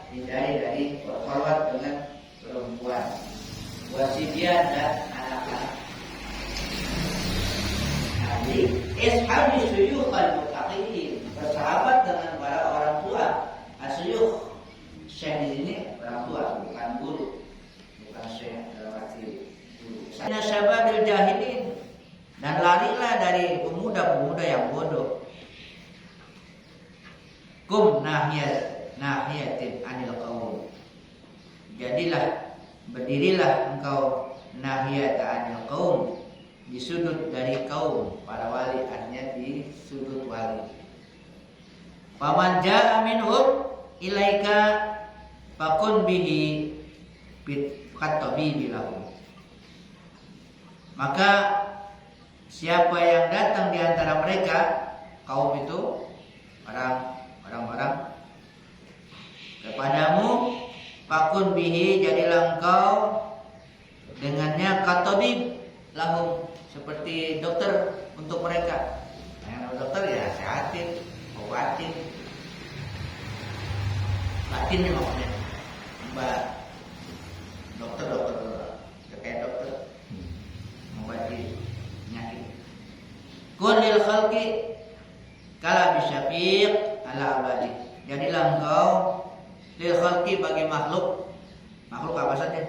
Hindari dari berkhulwat dengan perempuan, wasibyan dan anak-anak. Jadi, ishabi syuyukh al-muttaqin, bersahabat dengan para orang tua. Asyuyukh, syekh di sini orang tua, bukan guru, bukan syekh dalam arti guru. Inna syababil jahilin, dan larilah dari pemuda-pemuda yang bodoh. Kum nahiyatin anil qaum. Jadilah, berdirilah engkau nahiyata anil qaum, di sudut dari kaum para wali, artinya di sudut wali. Faman jaa minhum ilaika fakun bihi katabibi lahum. Maka siapa yang datang di antara mereka, kaum itu orang-orang kepadamu, fakun bihi, jadilah engkau dengannya katabib lahum, seperti dokter untuk mereka. Yang dokter ya sehatin, obatin, batin maksudnya. Mbak dokter ya kayak dokter mengobati penyakit. Kun lil khalqi kala bisyafiq ala abadi. Jadilah engkau lil khalqi, bagi makhluk apa saja.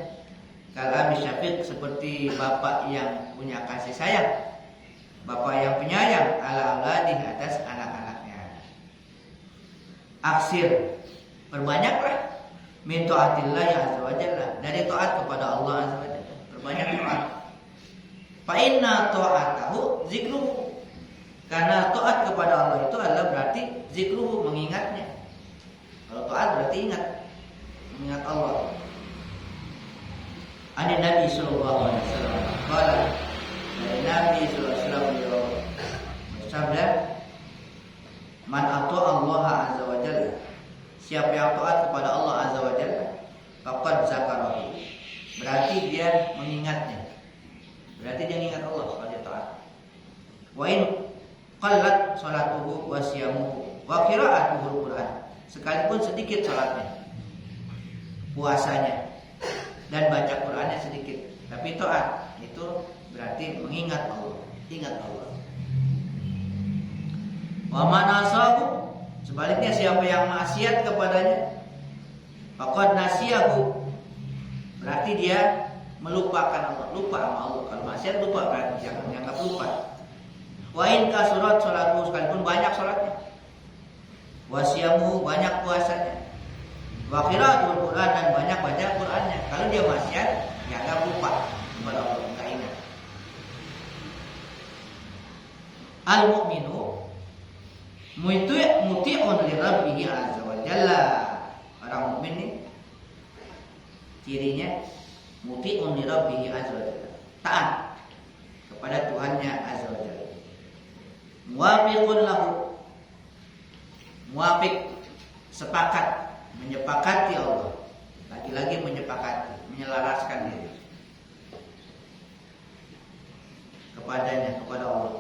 Kala bisyafiq, seperti bapak yang punya kasih sayang, bapak yang penyayang, ala abadi, atas anak-anaknya. Aksir, perbanyaklah min taatillah ya azza wa jalla, dari taat kepada Allah azza wa jalla. Perbanyak taat. Fa inna ta'atahu zikruhu, karena taat kepada Allah itu adalah berarti zikruhu, mengingatnya. Kalau taat berarti mengingat Allah. Ani Nabi sallallahu alaihi wasallam qala, dari Nabi sallallahu alaihi wasallam beliau bersabda, man ata Allah azza wa jalla, siapa yang taat kepada Allah azza wa jalla, faqad zakarahu, berarti dia mengingatnya. Berarti dia ingat Allah kalau dia taat. Wa in qallat salatuhu wa siyamuhu wa qira'atuhu al-Qur'an, sekalipun sedikit salatnya, puasanya, dan baca Qur'annya sedikit, tapi taat, itu berarti mengingat Allah, ingat Allah. Wa man asahu, sebaliknya siapa yang maksiat kepadanya, faqad nasiyahu, berarti dia melupakan Allah, lupa sama Allah. Kalau maksiat lupa, berarti jangan dianggap lupa. Wa in kasurat salatu, sekalipun banyak salatnya, wa siyamu, banyak puasanya, wa qiraatul Qur'an, dan banyak baca Qur'annya. Kalau dia maksiat, dianggap lupa kepada Allah, enggak ingat. Al mu'minu muti'un li rabbih azza wa jalla. Orang mukmin ini cirinya muti'un li rabbih azza wa jalla, taat kepada Tuhannya azza wa jalla. Muwafiqun lahu, muwafiq, sepakat, menyepakati Allah. Lagi-lagi menyepakati, menyelaraskan diri kepadanya, kepada Allah.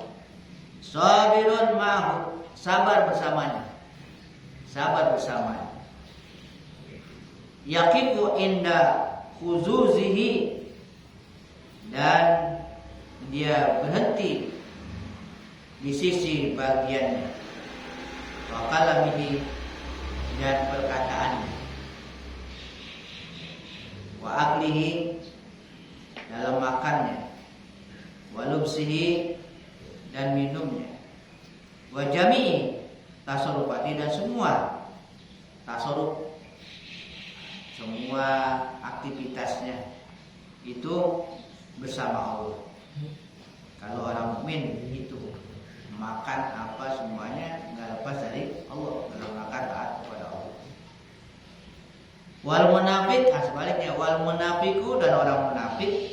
Sabirun ma'hu, sabar bersamanya, sabar bersamanya. Yaqifu inda khuzuzihi, dan dia berhenti di sisi bagiannya, wa kalamihi, dan perkataannya, wa aklihi, dalam makannya, wa lubsihi, dan minumnya, wa jami'i tasarrufati, dan semua tasarruf, semua aktivitasnya itu bersama Allah. Kalau orang mukmin itu makan apa semuanya nggak lepas dari Allah, dalam rangka taat kepada Allah. Wal munafik, sebaliknya, wal munafiku, dan orang munafik,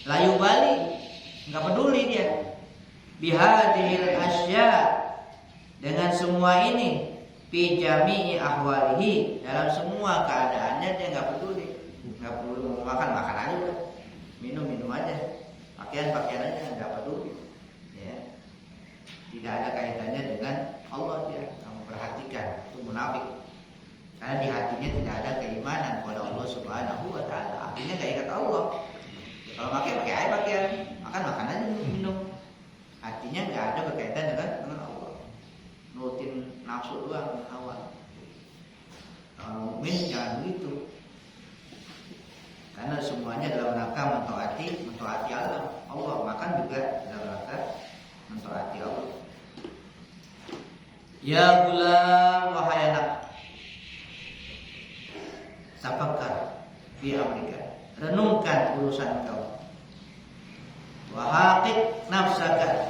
layu bali, nggak peduli dia, bihadhil asya, dengan semua ini, fi jami'i ahwalihi, dalam semua keadaannya dia nggak peduli. Nggak perlu makan aja udah, minum aja, pakaian aja, nggak peduli ya. Tidak ada kaitannya dengan Allah, dia memperhatikan, itu munafik. Karena di hatinya tidak ada keimanan kepada Allah Subhanahu wa taala. Artinya enggak ingat Allah. Ya, kalau pakai air pakaian, makan aja minum. Artinya enggak ada berkaitan dengan Allah. Nurutin nafsu doang awal. Kalau mukmin jangan begitu. Karena semuanya dalam rangka mentaati Allah. Makan juga dalam rangka mentaati Allah. Ya gulam, wahai anak, tafakkar fi amrika, renungkan urusan kau. Wa haqiq nafsaka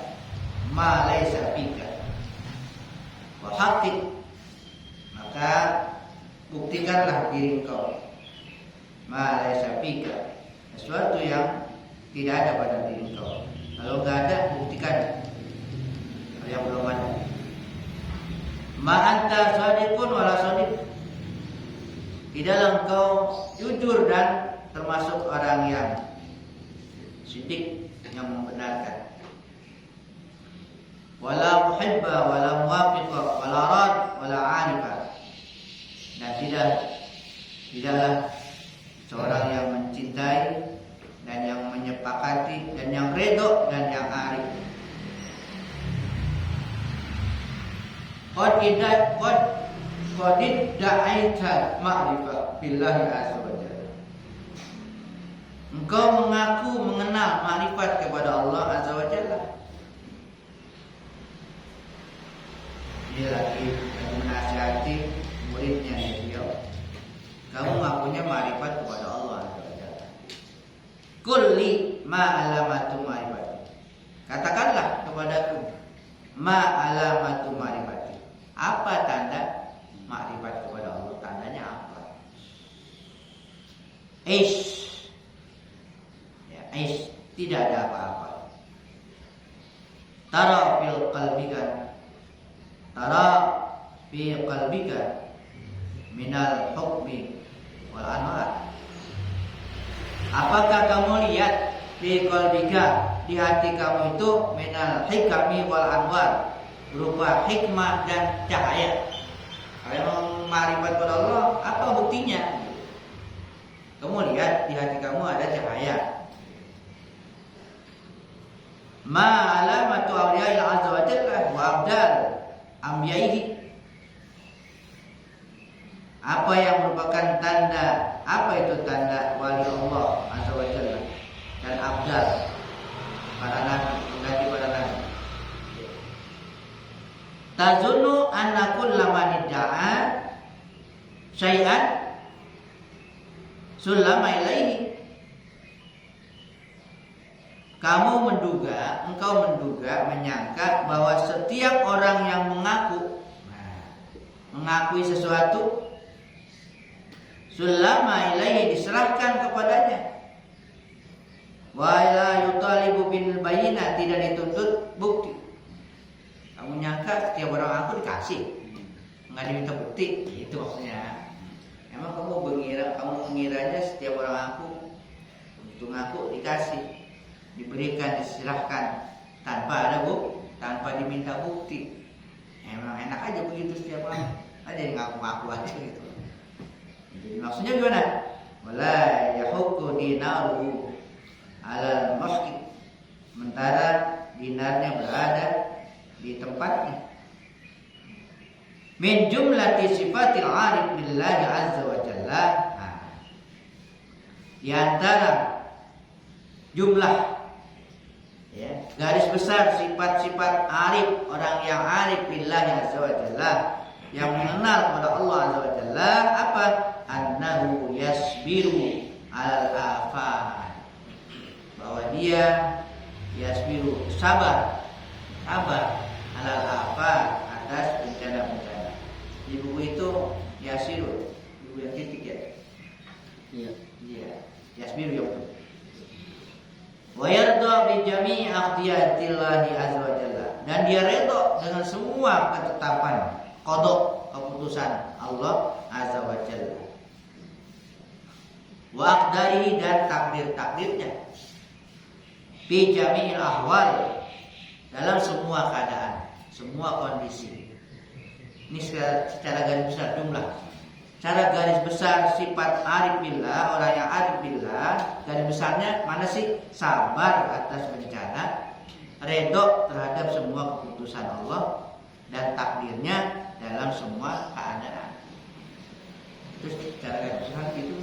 ma laysa fika. Wa haqiq, maka buktikanlah diri kau. Ma laysa fika, sesuatu yang tidak ada pada diri kau. Kalau enggak ada, buktikan. Kalau yang belum ada. Ma anta shadiqun wala shadiq. Tidaklah engkau jujur dan termasuk orang yang sidik, yang membenarkan. Wala muhibba wala muwafiqa wala rad wala arifa. Dan tidaklah seorang yang mencintai dan yang menyepakati dan yang redho dan yang arif. Qad da'aita ma'rifah billahi azza wa jalla. Engkau mengaku mengenal ma'rifat kepada Allah azza wa jalla. Dia lagi menasihati muridnya dia. Kamu mengakunya ma'rifat kepada Allah azza wa jalla. Kulli ma'alamatu ma'rifati. Katakanlah kepadaku ma'alamatu ma'rifati. Apa tanda makrifat kepada Allah? Tandanya apa? Tidak ada apa-apa. Tara fi qalbika minal hukmi wal anwar. Apakah kamu lihat fi qalbika, di hati kamu itu minal hikami wal anwar, berupa hikmah dan cahaya. Kalau makrifat kepada Allah, apa buktinya? Kamu lihat di hati kamu ada cahaya. Ma alamatu awliya'il azza wa jalla wa abdal ambiyaihi. Apa yang merupakan tanda? Apa itu tanda wali Allah azza wa jalla dan abdal, para nabi, mengganti para nabi? Tazunnu anna kullaman idda'a syai'an sulama ilaihi. Engkau menduga, menyangka bahwa setiap orang yang mengakui sesuatu, sulama ilaihi, diserahkan kepadanya. Wa la yutalibu bil bayyinah, tidak dituntut bukti. Kamu nyangka setiap orang aku dikasih, nggak diminta bukti, itu maksudnya. Emang kamu mengiranya setiap orang aku untuk ngaku dikasih, diberikan, diserahkan tanpa diminta bukti. Emang enak aja begitu, setiap orang aja yang ngaku-ngaku aja gitu. Jadi maksudnya gimana? Wala yahukku dinaru alal muhqiq, sementara dinarnya berada di tempatnya. Min jumlati sifatil arif billahi azza wa jalla. Di antara jumlah, ya, garis besar sifat-sifat arif, orang yang arif billahi azza wa jalla, yang mengenal kepada Allah azza wa jalla, apa? Annahu yasbiru al afat, bahwa dia yasbiru, sabar alal afat, atas bencana-bencana. Di buku itu yasiru, buku yang titik ya. Iya. Yasbiru yang betul. Wa yarda bi jami'i aqdiyatillahi azza wa jalla, dan dia redha dengan semua ketetapan qada, keputusan Allah azza wa jalla. Wa aqdarihi, dan takdir-takdirnya. Bi jami'il ahwal, dalam semua keadaan, semua kondisi. Ini secara garis besar jumlah. cara garis besar sifat arif billah, orang yang arif billah, garis besarnya mana sih? Sabar atas bencana, redho terhadap semua keputusan Allah dan takdirnya dalam semua keadaan. Terus cara garis besar gitu.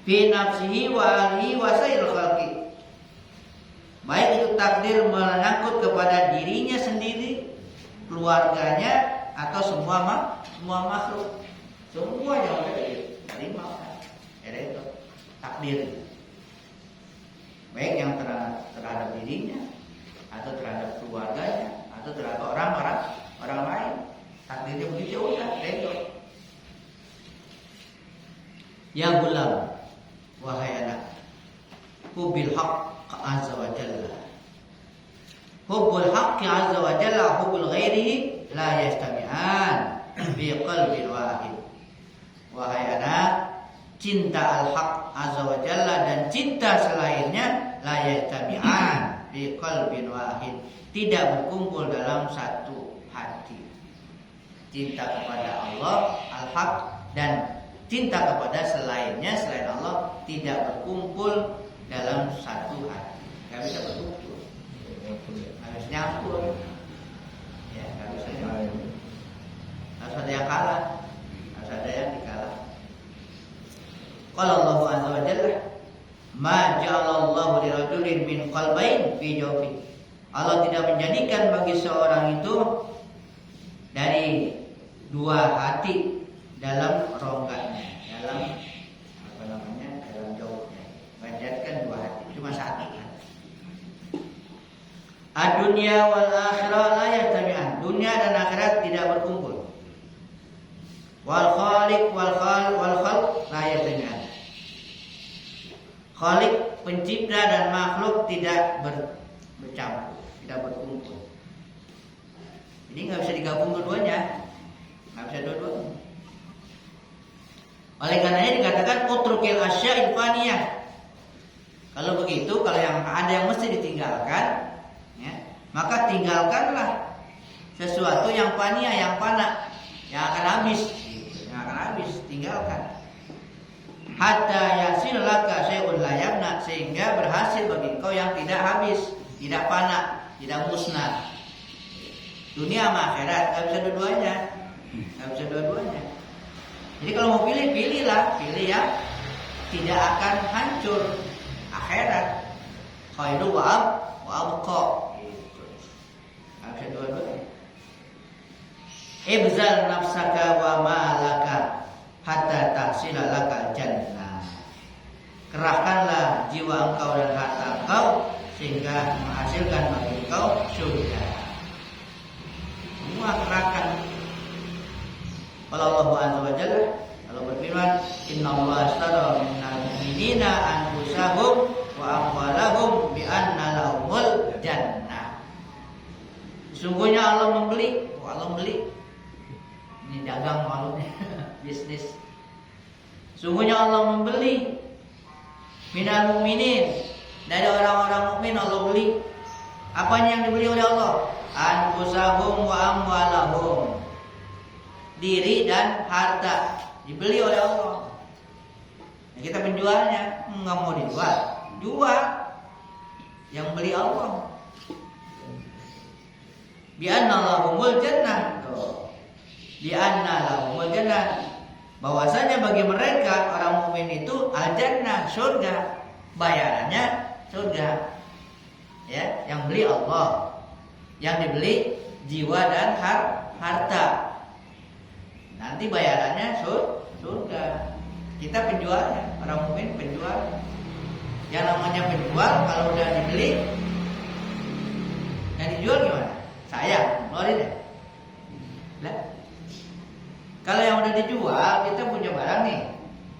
Fi nafsihi wa alihi wa sairil khalqi. Baik itu takdir menyangkut kepada dirinya sendiri, keluarganya, atau semua makhluk. Semuanya udah diterima. Itu takdir. Baik yang terhadap dirinya, atau terhadap keluarganya, atau terhadap orang lain. Takdirnya begitu udah itu. Ya gulam, wahai anak, hubil haqq azza wa jalla. Hubbul haqqi azza wa jalla hubbul ghairihi la yastami'an fi qalbin wahid. Wahai anak, cinta al-haq azza wa jalla dan cinta selainnya la yastami'an fi qalbin wahid, tidak berkumpul dalam satu hati. Cinta kepada Allah al-haq dan cinta kepada selainnya, selain Allah, tidak berkumpul dalam satu hati. Gak bisa berkumpul, harus nyampur. Ya, gak bisa nyampur. Harus ada yang kalah, harus ada yang dikalah. Qala Allahu azza wa jalla, ma ja'alallahu lirajulin min qalbayn fi jawfi. Allah tidak menjadikan bagi seorang itu dari dua hati dalam rongganya, dalam dalam jauhnya. Menjadikan dua hati, cuma satu. Ad-dunya wal akhirah la yastami'an. Dunia dan akhirat tidak berkumpul. Wal khaliq wal khalq la yastami'an. Khaliq, pencipta dan makhluk tidak bercampur, tidak berkumpul. Jadi nggak bisa digabung dua-duanya, nggak bisa dua-duanya. Oleh karenanya dikatakan utrukil asya'il faniyah. Kalau begitu, kalau yang ada yang mesti ditinggalkan, ya, maka tinggalkanlah sesuatu yang faniyah, yang fana, yang akan habis, tinggalkan. Hatta yasil laka syai'un la yabna, sehingga berhasil bagi engkau yang tidak habis, tidak fana, tidak musnah. Dunia sama akhirat nggak bisa dua-duanya, Jadi kalau mau pilih yang tidak akan hancur, akhirat. Khairu wa abqa. Gitu. Nggak bisa dua-duanya. Ibzal nafsaka wa malaka hatta tahsila lakal jannah. Kerahkanlah jiwa engkau dan harta engkau sehingga menghasilkan bagi engkau surga. Semua kerahkan. Kalau Allah azza wa jalla, Allah berfirman, innallaha ashtara minal mu'minina anfusahum wa amwalahum bi anna lahumul jannah. Sesungguhnya Allah membeli. Ini dagang maksudnya, bisnis. Sungguhnya Allah membeli minal mu'minin, dari orang-orang mukmin Allah beli. Apanya yang dibeli oleh Allah? Anfusahum wa amwalahum, diri dan harta dibeli oleh Allah. Nah, kita penjualnya nggak mau jual, yang beli Allah. Bi'anna lahumul jannah. Bi'anna lahumul jannah, bahwasanya bagi mereka orang mukmin itu al-jannah, surga. Bayarannya surga. Ya, yang beli Allah, yang dibeli jiwa dan harta. Nanti bayarannya surga. Kita penjualnya, orang mukmin penjual. Yang namanya penjual kalau udah dibeli, yang dijual gimana? Saya ngeluarin ya. Lah, kalau yang udah dijual, kita punya barang nih,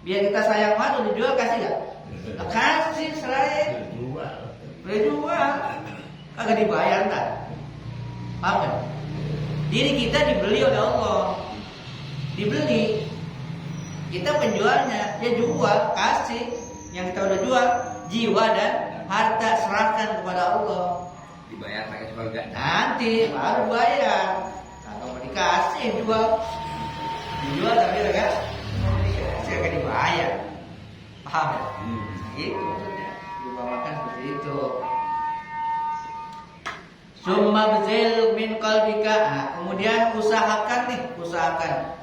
biar kita sayang banget, dijual kasih gak? Kasih, selain udah jual, kagak dibayar tak? Paham gak? Diri kita dibeli oleh Allah, dibeli. Kita penjualnya, dia jual, kasih. Yang kita udah jual, jiwa dan harta serahkan kepada Allah. Dibayar pakai surga. Nanti baru bayar. Kalau mau dikasih jual. dijual tapi agak saya akan dibayar. Paham ya? Itu maksudnya. Diumpamakan seperti itu. Summa bzil min qalbika. Nah, kemudian usahakan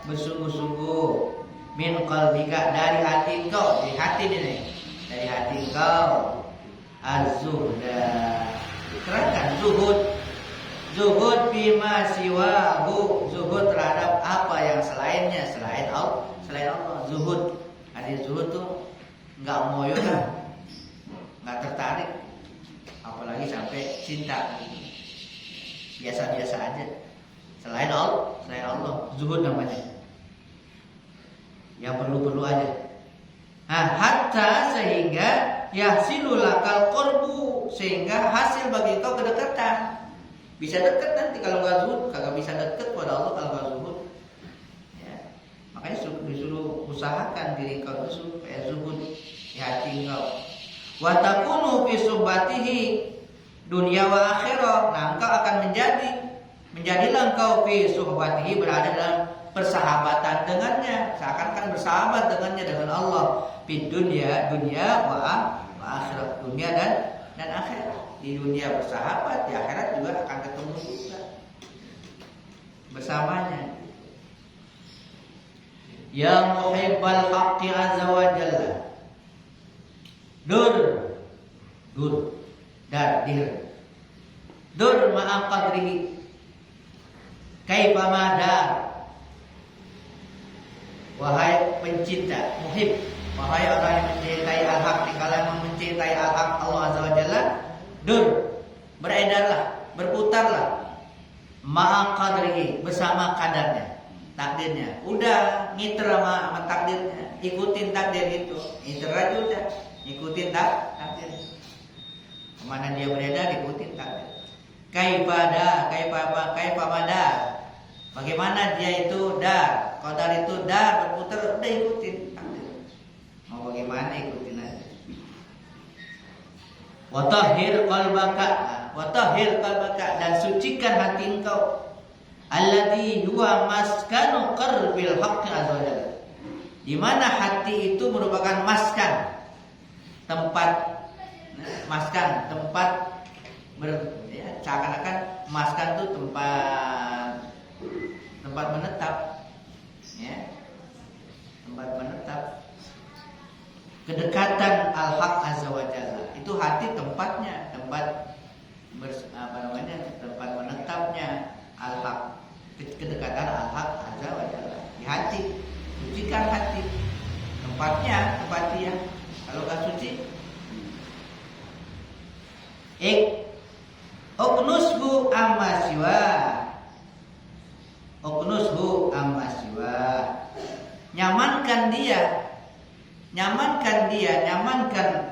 bersungguh-sungguh min qalbika dari hati engkau, dari hati ini, dari hati engkau az-zuhda. Terangkan zuhud bima siwahu, zuhud terhadap apa yang selainnya, selain Allah. Zuhud, ada zuhud tuh nggak moyo dah, nggak tertarik, apalagi sampai cinta. Biasa-biasa aja. Selain Allah, zuhud namanya. Yang perlu-perlu aja. Nah, hatta sehingga yahsilul lakal qurbu, sehingga hasil bagi kau kedekatan. Bisa dekat nanti kalau enggak zuhud, kagak bisa dekat pada Allah kalau enggak zuhud. Ya. Makanya disuruh usahakan diri kau itu supaya zuhud di hati kau. Wa takunu fi suhbatihi dunia wa akhirah. Nah, engkau akan menjadilah engkau fi suhbatihi, berada dalam persahabatan dengannya, seakan-akan bersahabat dengannya, dengan Allah. Di dunia wa akhirat, dunia dan akhirat. Di dunia bersahabat, di akhirat juga akan ketemu juga bersamanya. Yang muhibbal haqqi azza wa jalla. Dur ma'a qadrihi kaifa madar. Wahai pencinta, muhib, wahai orang yang mencintai al-haq, kalau yang mencintai al-haq Allah azza wa jalla, beredarlah, berputarlah ma'a qadrihi, bersama kadarnya, takdirnya. Udah ngiter sama takdirnya, ikutin takdir itu. Ngiter aja udah, ikutin takdir. Kemana dia beredar, ikutin takdir. Kaifa madar. Bagaimana dia itu qadar itu berputar, udah ikutin takdir. Mau bagaimana ikutin aja. Wa tahhir qalbaka, dan sucikan hati engkau. Alladzi huwa maskanu qarbil haqqi azza wa jalla. Di mana hati itu merupakan tempat seakan-akan maskan itu tempat menetap, ya, tempat menetap. Kedekatan al-haq azza wa jalla itu hati tempatnya, tempat menetapnya al-haq, kedekatan al-haq azza wa jalla di hati. Sucikan hati, tempat dia. Kalau nggak suci, Uknushu amma siwa. Nyamankan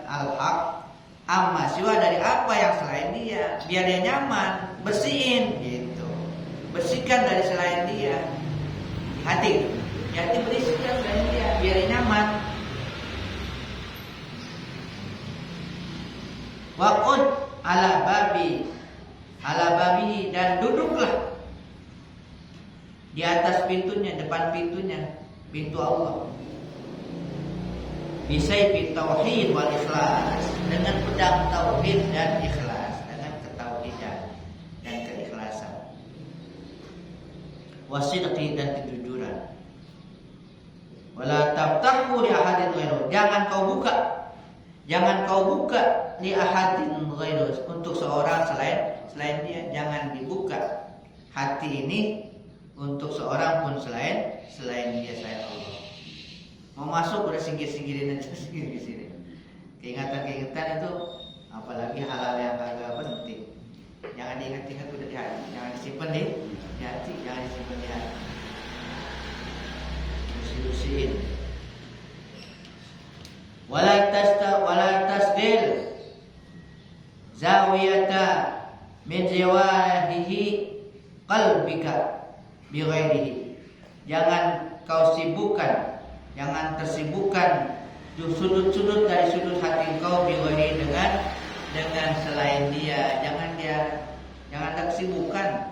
al-haq amma siwa, dari apa yang selain dia, biar dia nyaman. Bersihin gitu. Bersihkan dari selain dia. Hati bersihkan dari dia biar dia nyaman. Waqud ala babi, dan duduklah di atas pintunya, depan pintunya, pintu Allah. Bisayfi tauhid wal ikhlas, dengan pedang tauhid dan ikhlas, dengan ketauhidan dan keikhlasan. Wasidqi, dan kejujuran. Wala taftahu li ahadin ghairu, jangan kau buka li ahadin ghairu, untuk seorang selain dia. Jangan dibuka hati ini untuk seorang pun selain dia, selain Allah. Mau masuk udah singgir-singgirin aja, singgirin. Keingatan itu, apalagi hal-hal yang agak penting, jangan diingat-ingat, udah di hati. Jangan disimpan di hati, jangan disimpan di hati. Usiin. Wala tasdil zawiyata min jawahihi qalbika bi ghairihi. Jangan kau sibukkan, jangan tersibukkan sudut-sudut dari sudut hati engkau bi ghairihi, dengan selain dia. Jangan tersibukkan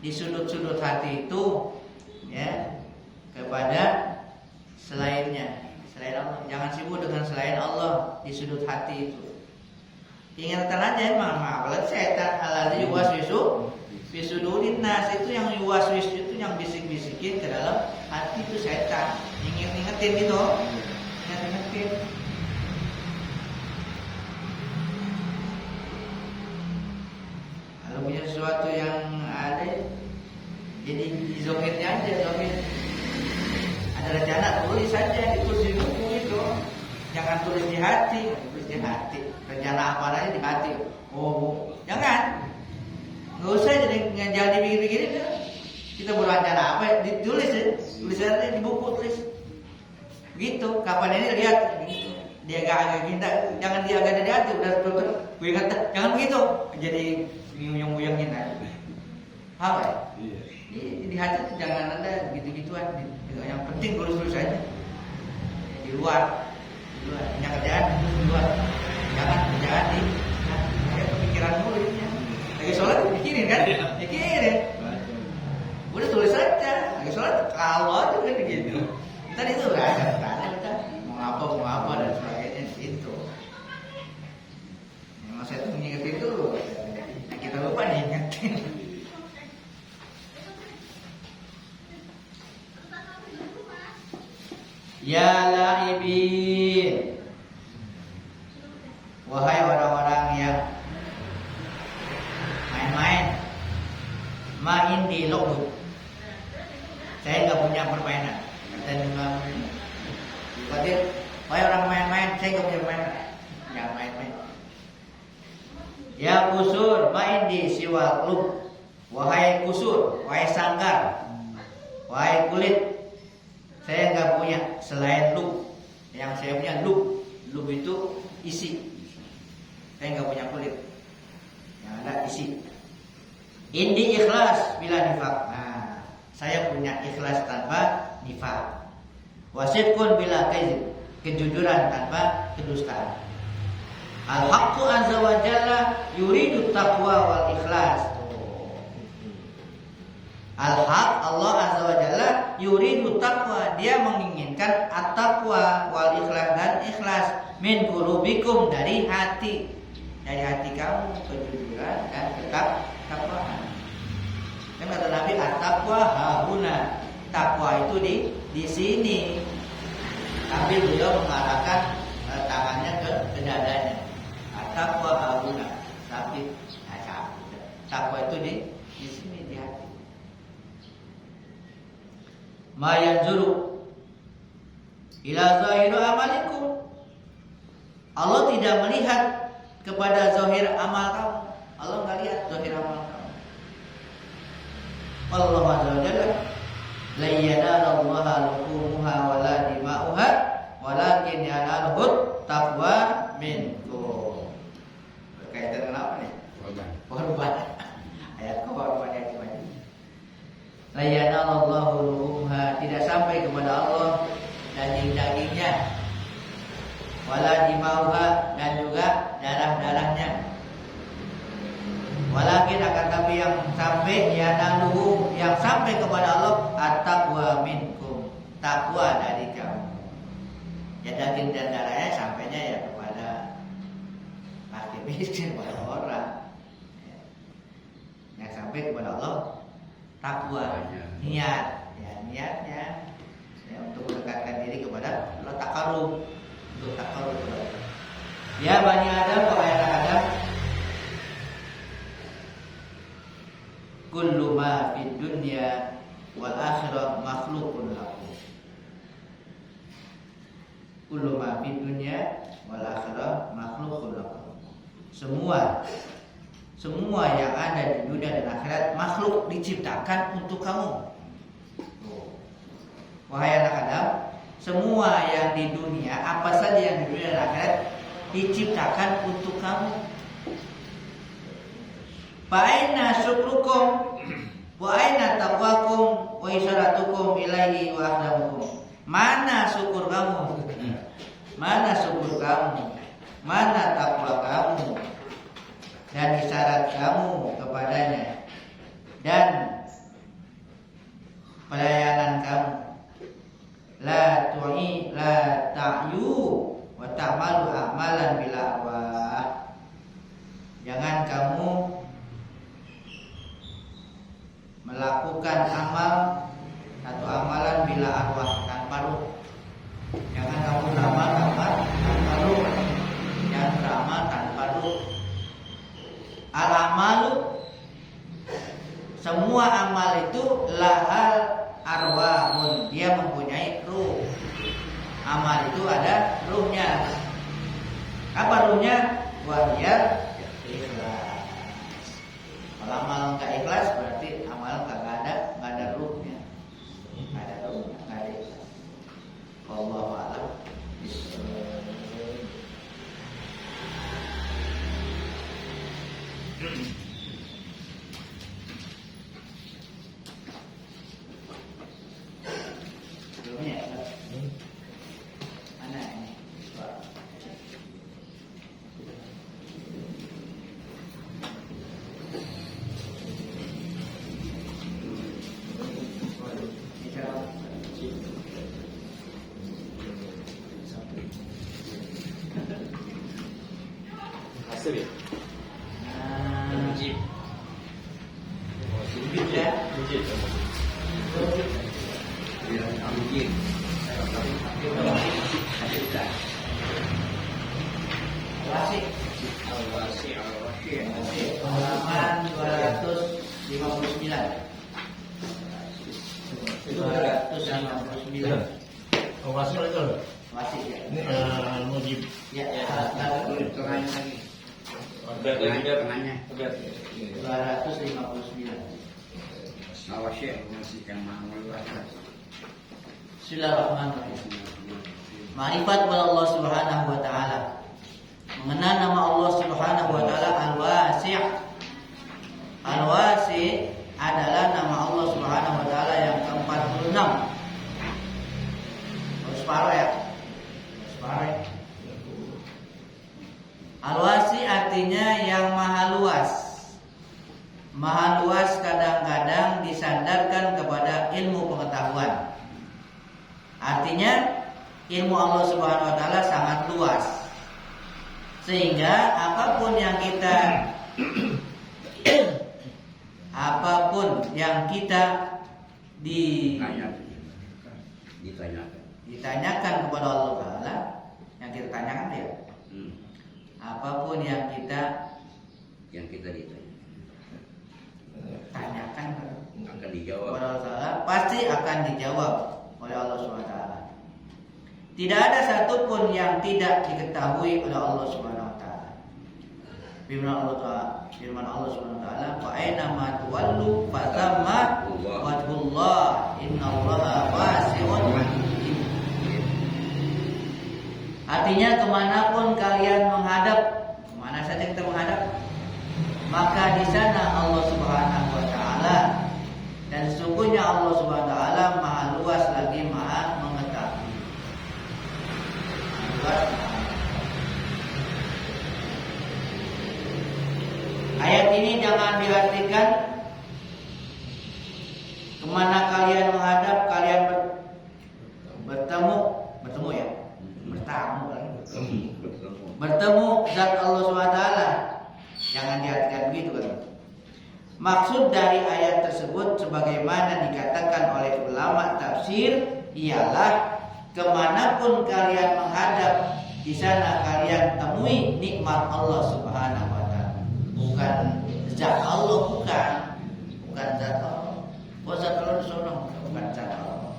di sudut-sudut hati itu, ya. kepada selainnya, selain Allah. Jangan sibuk dengan selain Allah di sudut hati itu. Ingatkan aja emang, apalagi setan alladzi yuwaswisu fi sudurin nas, itu yang yuwaswis itu yang bisik-bisikin ke dalam hati itu setan. Ingetin gitu. Ingetin. Kalau punya sesuatu yang ada, jadi zohirnya aja, zohir. Ada rencana tulis saja, ditulis di buku itu. Jangan tulis di hati, tulis di hati. Rencana apa aja di hati. Oh, jangan. Nggak usah jangan dipikir-pikirin. Kita berencana apa? Ditulis ya. Tulis aja di buku, tulis. Gitu. Kapan ini lihat gitu. Dia agak kita, jangan dia agak dari hati. Udah tutup. Gue kata, jangan begitu. Jadi nguyung-nguyungin aja. Apa ya? Iya. Di hati itu jangan ada gitu-gituan. Yang penting tulis-tulis aja. Di luar. Punya kerjaan itu di luar. Jangan kerjaan di kepikiran dulu ini. Lagi sholat pikirin kan? Pikirin. Udah tulis aja. Lagi sholat kalau aja kan gitu. Tadi itu udah ada kita mau apa dan sebagainya itu. Yang saya tuh ngingetin dulu. Nah, kita lupa nih ingetin. Ya laibin, wahai orang-orang yang main-main, main di logut. Saya nggak punya permainan. Kata Imam Qadir, wahai orang main-main, saya nggak punya permainan. Jangan main-main. Ya kusur, main di siwa klub. Wahai kusur, wahai sangkar, wahai kulit. Saya nggak punya selain lub. Yang saya punya lub. Lub itu isi. Saya nggak punya kulit. Yang ada isi. Indi ikhlas bila nifak. Nah, saya punya ikhlas tanpa nifak. Wasidqun bila kadzib. Kejujuran tanpa kedustaan. Al-haqqu azza wa jalla yuridu taqwa wal ikhlas. Al-haq, Allah azza wa jalla yuridu taqwa, dia menginginkan at-taqwa wal ikhlas dan ikhlas min qulubikum, dari hati kamu, kejujuran dan ketakwaan. Kan kata Nabi, at-taqwa hahuna, takwa itu di sini. Tapi beliau mengarahkan tangannya ke dadanya. At-taqwa hahuna, tapi takwa itu di sini, di hati. Ma yanzuru ila zahiru amalikum, Allah tidak melihat kepada zahir amal kamu. Allah enggak lihat zahir amal kamu. Allah azza wa jalla la yanalallaha luhumuha wala dima'uha walakin yanaluhu taqwa minkum. Berkaitan dengan apa nih? Korban. Ayat korban yang gimana? La yanallahu luhumha, tidak sampai kepada Allah daging-dagingnya, wala dimauha, dan juga darah-darahnya. Walakin akan tapi yang sampai yanaluhu, yang sampai kepada Allah at-taqwa minkum, takwa dari kamu. Ya daging dan darahnya sampainya ya kepada fakir miskin, kepada orang. Yang sampai kepada Allah takwa, niat, ya niatnya ya, untuk mendekatkan diri kepada Allah, takarub, untuk takarub kepada Allah. Ya Bani Adam, wahai anak Adam, kullu ma fid dunya wal akhirah makhluqun lakum. Kullu ma fid dunya wal akhirah makhluqun lakum. Semua yang ada di dunia dan akhirat makhluk, diciptakan untuk kamu. Wahai anak Adam, semua yang di dunia, apa saja yang di dunia dan akhirat diciptakan untuk kamu. Fa aina syukrukum wa aina taqwakum wa isyaratukum ilaihi wa akhdamukum. Mana syukur kamu? Mana syukur kamu? Mana takwa kamu? Dan isyarat kamu kepadanya, dan pelayanan kamu. la ta'yu wa ta'malu amalan bila arwah. Jangan kamu melakukan amal atau amalan bila arwah tanpa ruh. Jangan kamu beramal tanpa ruh. Jangan beramal tanpa ruh. Al-amalu, semua amal itu lahal arwahun, dia mempunyai ruh. Amal itu ada ruhnya. Apa ruhnya? Wahya ikhlas. Kalau amal nggak ikhlas berarti amal nggak ada ruhnya. Nggak ada ruhnya, nggak ada ikhlas. Wallahu a'lam. Mana ini? Hasil ya? Mujib. Mujib ya? Mujib. Mungkin Wasik. Al-Wasi' Halaman 259. 259. Wasil itu loh. Wasik ya. Ini Mujib. Ya, tengahnya lagi. Abad ya, abad. Tengahnya. Abad. 259. Awasya masih yang mengeluarkan. Bismillahirrahmanirrahim. Ma'rifat kepada Allah Subhanahu wa taala. Mengenal nama Allah Subhanahu wa taala Al-Wasi'. Al-Wasi' adalah nama Allah Subhanahu wa taala yang ke-46. Separuh ya. Separuh. Al-Wasi' artinya yang maha luas. Maha luas kadang-kadang disandarkan kepada ilmu pengetahuan. Artinya ilmu Allah Subhanahu wa taala sangat luas. Sehingga apapun yang kita ditanyakan kepada Allah Taala, yang kita tanyakan ya. Apapun yang kita tanyakan akan dijawab kepada Allah Taala, pasti akan dijawab oleh Allah Subhanahu wa taala. Tidak ada satupun yang tidak diketahui oleh Allah Subhanahu wa taala. Firman Allah Subhanahu wa taala, "Fa aina ma tuwallu fa thamma wajhullah, innallaha wasi'un alim." Artinya kemanapun kalian menghadap, kemana saja kita menghadap, maka di sana Allah Subhanahu wa taala, dan sesungguhnya Allah Subhanahu wa taala maha luas lagi maha mengetahui. Ayat ini jangan diartikan kemana kalian menghadap, kalian bertemu ya, bertemu zat Allah SWT. Jangan diartikan begitu kan. Maksud dari ayat tersebut sebagaimana dikatakan oleh ulama tafsir ialah kemanapun kalian menghadap, di sana kalian temui nikmat Allah Subhanahu wa taala. Bukan zat Allah, bukan zat Allah. Zat Allah bukan zat Allah.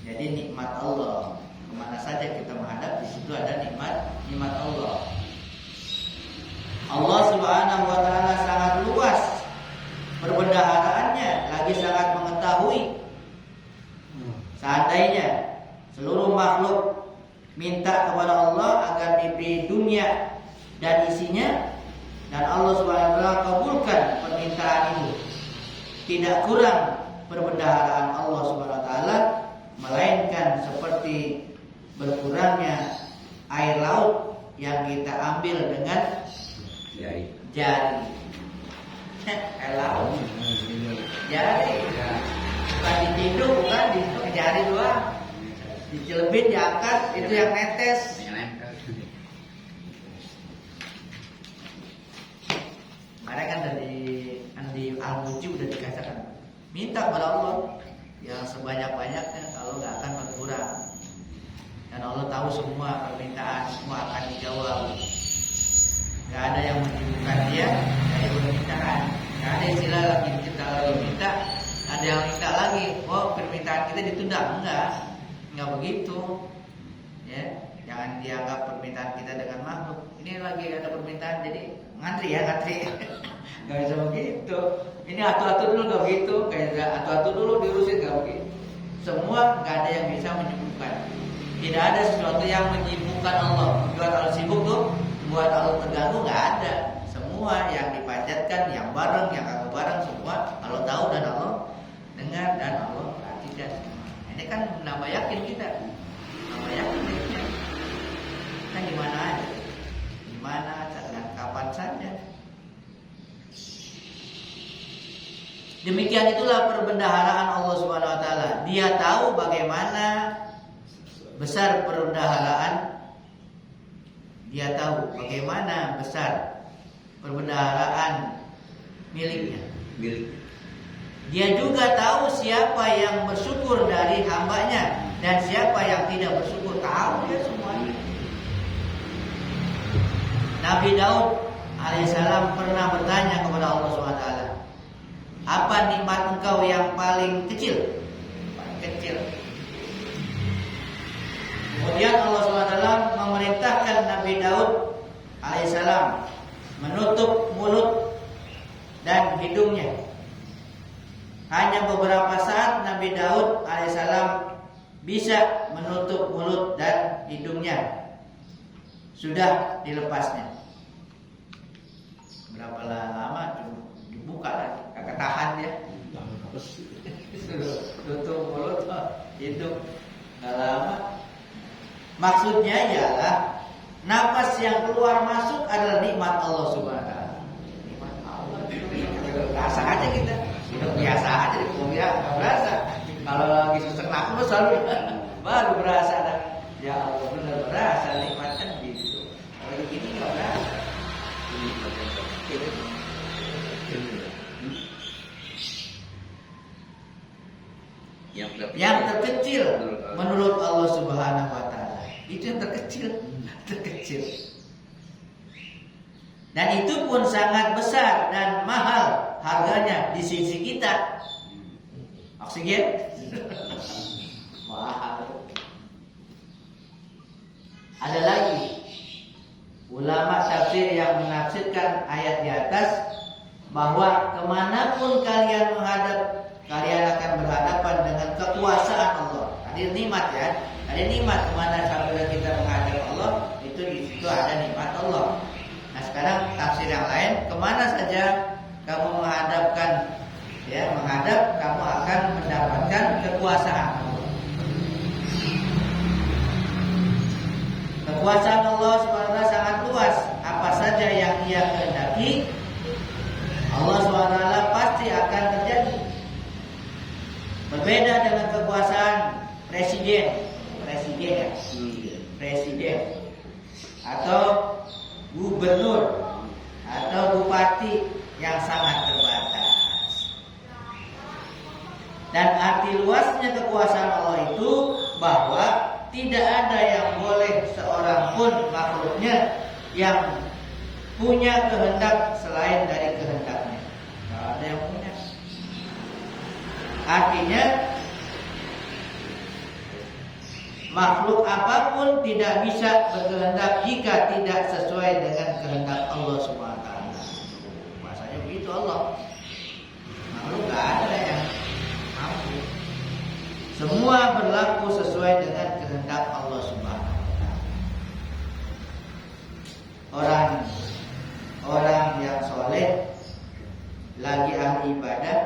Jadi nikmat Allah. Kemana saja kita menghadap, di situ ada nikmat Allah. Allah Subhanahu wa taala sangat luas perbendaharaannya, lagi sangat mengetahui. Seandainya seluruh makhluk minta kepada Allah agar diberi dunia dan isinya, dan Allah Subhanahu wa taala kabulkan permintaan itu, tidak kurang perbendaharaan Allah Subhanahu wa taala, melainkan seperti berkurangnya air laut yang kita ambil dengan jari. Air laut. Jari. Bukan ditindu, bukan di jari doang. dicelebin, diangkat, itu yang netes. Yang nempel. Karena kan di Al-Mujib udah dikatakan minta kepada Allah yang sebanyak-banyaknya, kalau nggak akan berkurang. Dan Allah tahu semua permintaan, semua akan dijawab. Nggak ada yang menyibukkan dia dari permintaan. Nggak ada istilah lagi kita lagi minta, ada yang minta lagi. Oh, permintaan kita ditunda, nggak begitu. Ya, jangan dianggap permintaan kita dengan makhluk. Ini lagi ada permintaan, jadi ngantri. Nggak bisa begitu. Ini atu-atu dulu nggak begitu. Kayak atu-atu dulu diurusin nggak begitu. Semua nggak ada yang bisa menyibukkan. Tidak ada sesuatu yang menyibukkan Allah. Buat Allah sibuk tuh, buat Allah terganggu nggak ada. Semua yang dipanjatkan, yang bareng, yang kagak bareng, semua Allah tahu dan Allah dengar dan Allah perhatikan. Ini kan menambah yakin kita. Menambah yakin kita. Kan gimana aja, gimana dan kapan saja. Demikian itulah perbendaharaan Allah Subhanahu wa taala. Dia tahu bagaimana besar perbendaharaan. Dia tahu bagaimana besar perbendaharaan miliknya. Dia juga tahu siapa yang bersyukur dari hambanya dan siapa yang tidak bersyukur. Tahu dia semuanya. Nabi Daud alaihissalam pernah bertanya kepada Allah SWT, apa nikmat engkau yang paling kecil? Paling kecil. Kemudian Allah SWT memerintahkan Nabi Daud alaihissalam menutup mulut dan hidungnya. Hanya beberapa saat Nabi Daud alaihissalam bisa menutup mulut dan hidungnya. Sudah dilepasnya. Berapa lama dibuka lagi, kagak tahan dia. Tutup mulut, hidung, nggak lama. Maksudnya ialah napas yang keluar masuk adalah nikmat Allah Subhanahu wa taala. Nikmat Allah. Rasa aja kita. Hidup biasa aja di mobil nggak berasa. Kalau lagi sesak nafas baru berasa dah. Ya Allah benar berasa nikmatnya gitu. Kalau begini nggak berasa. Yang terkecil menurut Allah Subhanahu wa taala. Itu yang terkecil. Dan itu pun sangat besar dan mahal harganya di sisi kita. Oksigen mahal. Ada lagi ulama tafsir yang menafsirkan ayat di atas bahwa kemanapun kalian menghadap, kalian akan berhadapan dengan kekuasaan Allah. Tadi nikmat ya, tadi nikmat kemana sampai kita menghadap Allah, itu di situ ada nikmat Allah. Nah sekarang tafsir yang lain, kemana saja kamu menghadap, kamu akan mendapatkan kekuasaan Allah. Kekuasaan Allah SWT sangat luas. Apa saja yang Ia kehendaki, Allah SWT pasti akan terjadi. Berbeda dengan kekuasaan presiden atau gubernur atau bupati yang sangat terbatas. Dan arti luasnya kekuasaan Allah itu bahwa tidak ada yang boleh seorang pun makhluknya yang punya kehendak selain dari kehendaknya. Tidak ada yang punya. Artinya makhluk apapun tidak bisa berkehendak jika tidak sesuai dengan kehendak Allah Subhanahu wa taala. Bahasanya begitu Allah. Makhluk tidak ada yang mampu. Semua berlaku sesuai dengan kehendak Allah Subhanahu wa taala. Orang yang soleh lagi ahli ibadah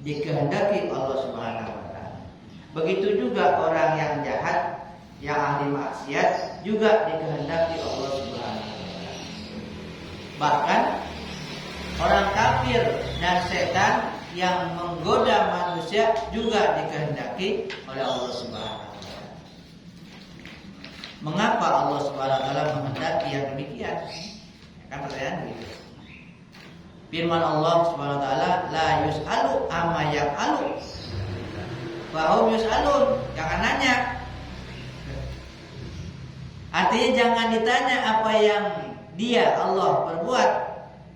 dikehendaki Allah Subhanahu wa taala. Begitu juga orang yang jahat, yang ahli maksiat juga dikehendaki Allah Subhanahu wa taala. Bahkan orang kafir dan setan yang menggoda manusia juga dikehendaki oleh Allah Subhanahu wa taala. mengapa Allah Subhanahu wa taala menghendaki yang demikian? Kan pertanyaan gitu. Firman Allah Subhanahu wa taala, la yus'alu amma yaf'alu wa hum yus'alun. Jangan nanya. Artinya jangan ditanya apa yang dia Allah berbuat,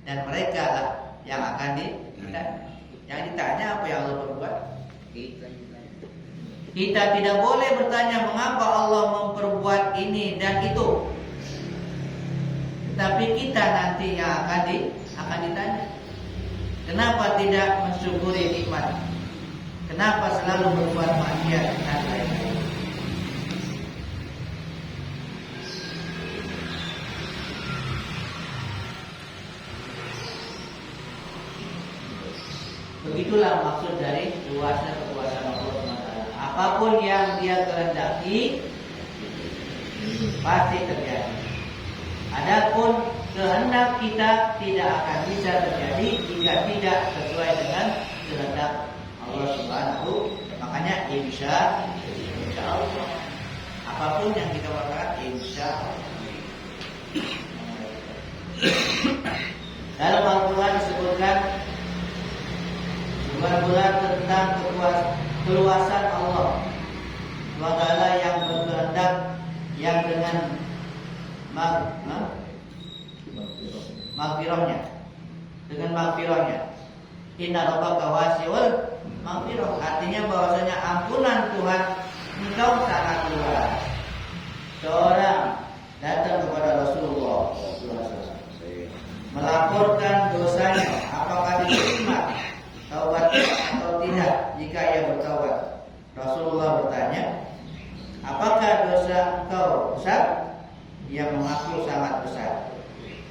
dan mereka lah yang akan ditanya. Yang ditanya apa yang Allah berbuat. Kita tidak boleh bertanya mengapa Allah memperbuat ini dan itu. Tetapi kita nanti yang akan ditanya. Kenapa tidak mensyukuri nikmat? Kenapa selalu berbuat maksiat dan lain-lain? Begitulah maksud dari luasnya kekuasaan Allah SWT. Apapun yang Dia kehendaki pasti terjadi. Adapun kehendak kita tidak akan bisa terjadi jika tidak sesuai dengan kehendak Allah Subhanahu. Makanya insya Allah. Apapun yang kita lakukan insya Allah. Dalam Al-Quran disebutkan bulan-bulan tentang keluasan Allah SWT yang berkehendak, yang dengan maghfirahnya, dengan maghfirahnya. Inna rabbaka wasi'ul maghfirah. Artinya bahwasanya ampunan Tuhan engkau sangat luas. Seorang datang kepada Rasulullah melaporkan dosanya, apakah diterima taubatnya atau tidak jika ia bertaubat. Rasulullah bertanya, apakah dosa engkau besar? Ia mengaku sangat besar.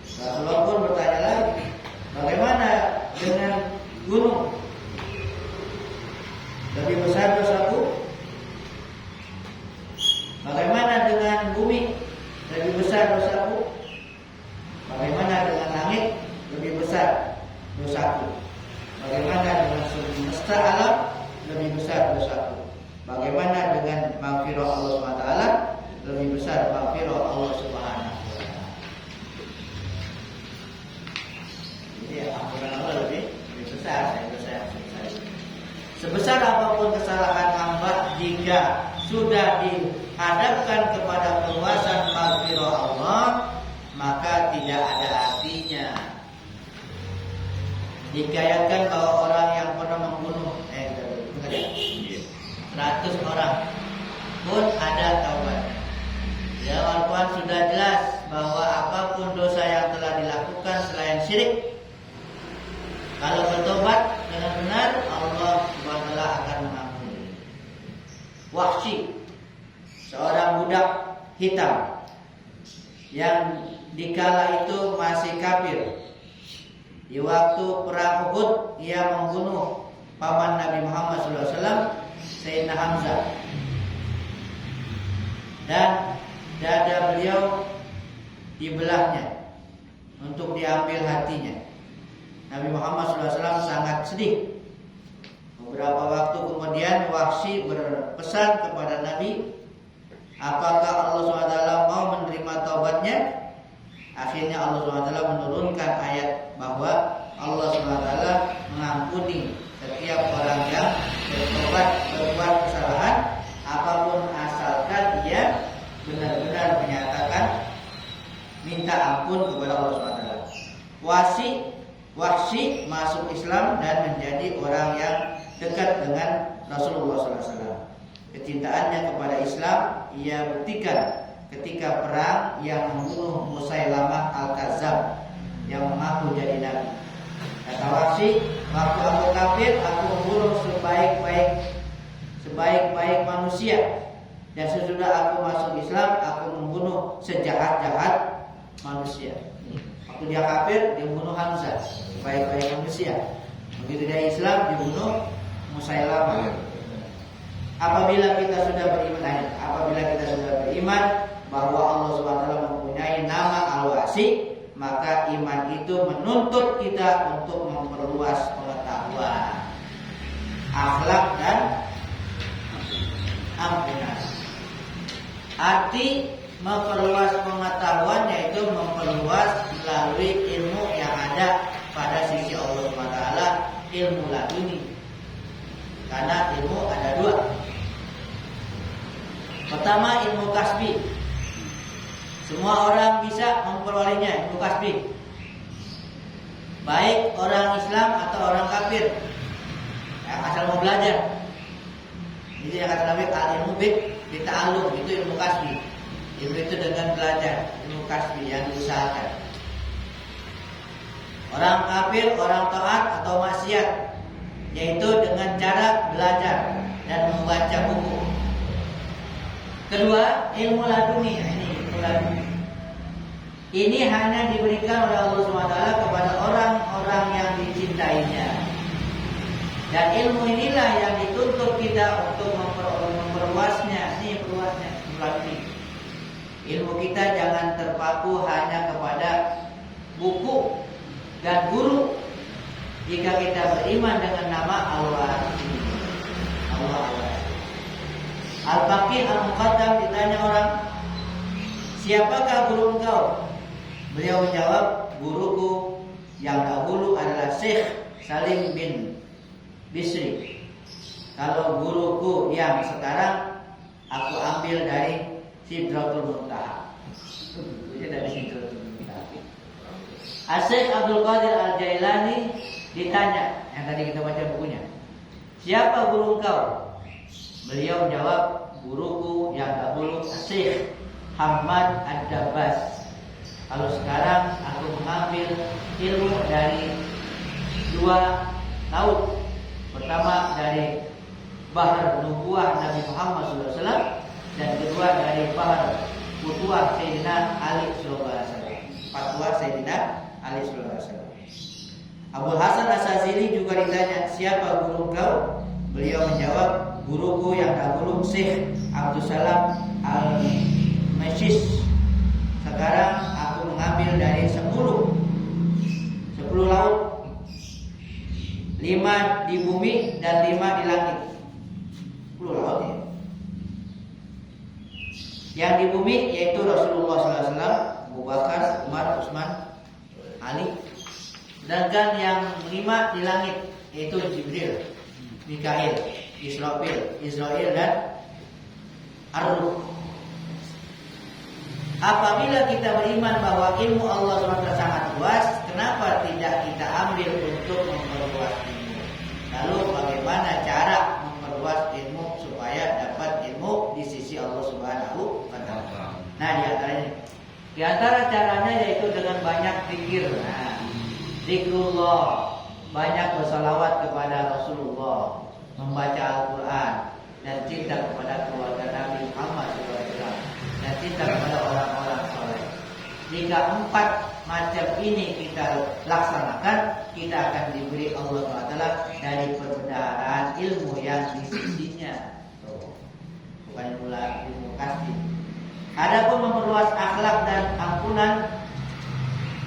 Rasulullah pun bertanya lagi, bagaimana dengan gunung? Lebih besar dosaku? Bagaimana dengan bumi? Lebih besar dosaku? Bagaimana dengan langit? Lebih besar dosaku? Bagaimana dengan semesta alam? Lebih besar dosaku. Bagaimana dengan maghfirah Allah SWT? Lebih besar maghfirah Allah Subhanahu. Jadi ampunan Allah lebih besar dari dosa yang sebesar. Sebesar apapun kesalahan hamba, jika sudah dihadapkan kepada keluasan maghfirah Allah, maka tidak ada artinya. Dikayatkan bahwa orang yang pernah membunuh 100 orang pun ada taubat. Ya, Al-Quran sudah jelas bahwa apapun dosa yang telah dilakukan selain syirik, kalau bertobat dengan benar, Allah SWT akan mengampuni. Wahsy, seorang budak hitam yang dikala itu masih kafir, di waktu perang Uhud ia membunuh paman Nabi Muhammad SAW, Sayyidina Hamzah, dan dada beliau dibelahnya untuk diambil hatinya. Nabi Muhammad SAW sangat sedih. Beberapa waktu kemudian Wahsy berpesan kepada Nabi, apakah Allah SWT mau menerima taubatnya? Akhirnya Allah SWT menurunkan ayat bahwa Allah SWT mengampuni setiap orang yang bertobat berbuat kesalahan, apapun asalkan dia benar-benar menyatakan minta ampun kepada Allah SWT. Wahsy masuk Islam dan menjadi orang yang dekat dengan Rasulullah SAW. Kecintaannya kepada Islam ia buktikan ketika perang yang membunuh Musailamah Al-Kadzab yang mengaku jadi nabi. Kata Wahsy, waktu aku kafir, aku membunuh sebaik-baik manusia, dan sesudah aku masuk Islam, aku membunuh sejahat-jahat manusia. Waktu dia kafir, dia membunuh Hamzah, sebaik-baik manusia. Begitu dia Islam, dibunuh Musailamah. Apabila kita sudah beriman bahwa Allah SWT mempunyai nama Al-Wahsy, maka iman itu menuntut kita untuk memperluas pengetahuan, akhlak dan ampunan. Arti memperluas pengetahuan, yaitu memperluas melalui ilmu yang ada pada sisi Allah SWT, ilmu laduni. Karena ilmu ada dua. Pertama, ilmu kasbi. Semua orang bisa memperolehnya, ilmu kasbi. Baik orang Islam atau orang kafir yang asal mau belajar. Itu yang kata Nabi, al-ilmu bita'allum, itu ilmu kasbi. Ilmu itu dengan belajar, ilmu kasbi yang diusahakan. Orang kafir, orang taat atau maksiat, yaitu dengan cara belajar dan membaca buku. Kedua, ilmu laduni. Ini ilmu laduni. Ini hanya diberikan oleh Allah SWT kepada orang-orang yang dicintainya. Dan ilmu inilah yang dituntut kita untuk memperluasnya. Ini perluasnya, ilmu laduni. Ilmu kita jangan terpaku hanya kepada buku dan guru. Jika kita beriman dengan nama Allah. Al-Faqih Al-Muqaddam ditanya orang, siapakah guru engkau? Beliau menjawab, guruku yang dahulu adalah Syekh Salim bin Bisri. Kalau guruku yang sekarang aku ambil dari Sidratul Muntaha. Itu dari Sidratul Muntaha. Syekh Abdul Qadir Al-Jailani ditanya, yang tadi kita baca bukunya, siapa guru engkau? Beliau menjawab, guruku yang dahulu Syekh Hamad Ad-Dabbas. Kalau sekarang aku mengambil ilmu dari dua laut. Pertama dari Bahar Nubuwah Nabi Muhammad SAW, dan kedua dari Bahar Futuwah Sayyidina Ali SAW. Fatwa Sayyidina Ali SAW. Abu Hasan As-Sazili juga ditanya, siapa guru kau? Beliau menjawab, guruku yang dahulu Syekh Abdul Salam Al-Mashis. Sekarang aku mengambil dari 10 laut, 5 di bumi dan 5 di langit. 10 laut ya. Yang di bumi yaitu Rasulullah SAW, Abu Bakar, Umar, Utsman, Ali. Sedangkan yang 5 di langit yaitu Jibril, Mikail, Israel dan Ar-Ruh. Apabila kita beriman bahwa ilmu Allah SWT sangat luas, kenapa tidak kita ambil untuk memperluas ilmu? Lalu bagaimana cara memperluas ilmu supaya dapat ilmu di sisi Allah Subhanahu wa Ta'ala? Nah, di antara caranya yaitu dengan banyak zikir. Nah, zikrullah, banyak bersalawat kepada Rasulullah, membaca Al-Quran, dan cinta kepada keluarga Nabi Muhammad SAW, dan cinta kepada orang-orang soleh. Jika 4 macam ini kita laksanakan, kita akan diberi Allah SWT dari perbendaharaan ilmu yang di sisinya. Bukan ilmu kasih. Adapun memperluas akhlak dan ampunan,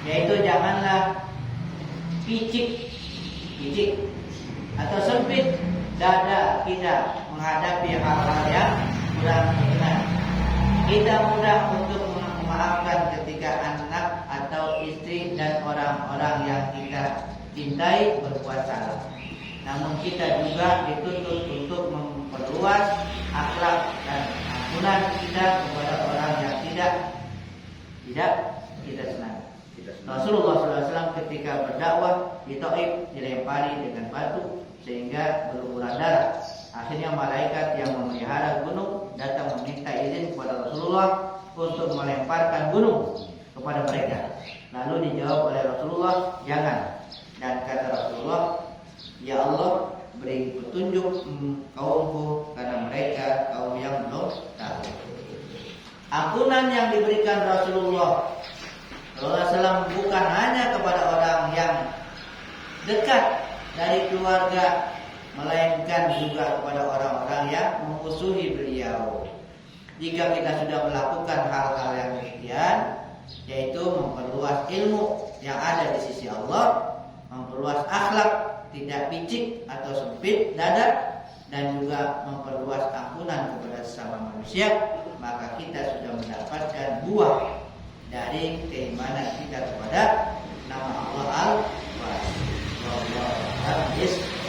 yaitu janganlah picik atau sempit dada kita menghadapi hal-hal yang kurang berkenan. Kita mudah untuk memaafkan ketika anak atau istri dan orang-orang yang kita cintai berbuat salah. Namun kita juga dituntut untuk memperluas akhlak dan ampunan kita kepada orang yang tidak kita senang. Rasulullah SAW ketika berdakwah di Taif dilempari dengan batu sehingga berlumuran darah. Akhirnya malaikat yang memelihara gunung datang meminta izin kepada Rasulullah untuk melemparkan gunung kepada mereka. Lalu dijawab oleh Rasulullah, jangan. Dan kata Rasulullah, ya Allah, beri petunjuk kaumku karena mereka kaum yang belum tahu. Ampunan yang diberikan Rasulullah SAW bukan hanya kepada orang yang dekat dari keluarga, melainkan juga kepada orang-orang yang memusuhi beliau. Jika kita sudah melakukan hal-hal yang demikian, yaitu memperluas ilmu yang ada di sisi Allah, memperluas akhlak, tidak picik atau sempit dada, dan juga memperluas ampunan kepada sesama manusia, maka kita sudah mendapatkan buah dari keimanan kita kepada nama Allah Al-Wasi. Wallahu a'lam bishawab.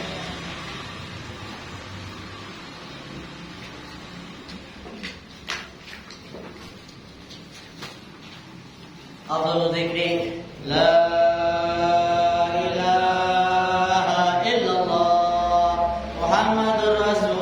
Afdhalul dzikri la ilaha illallah Muhammadur Rasul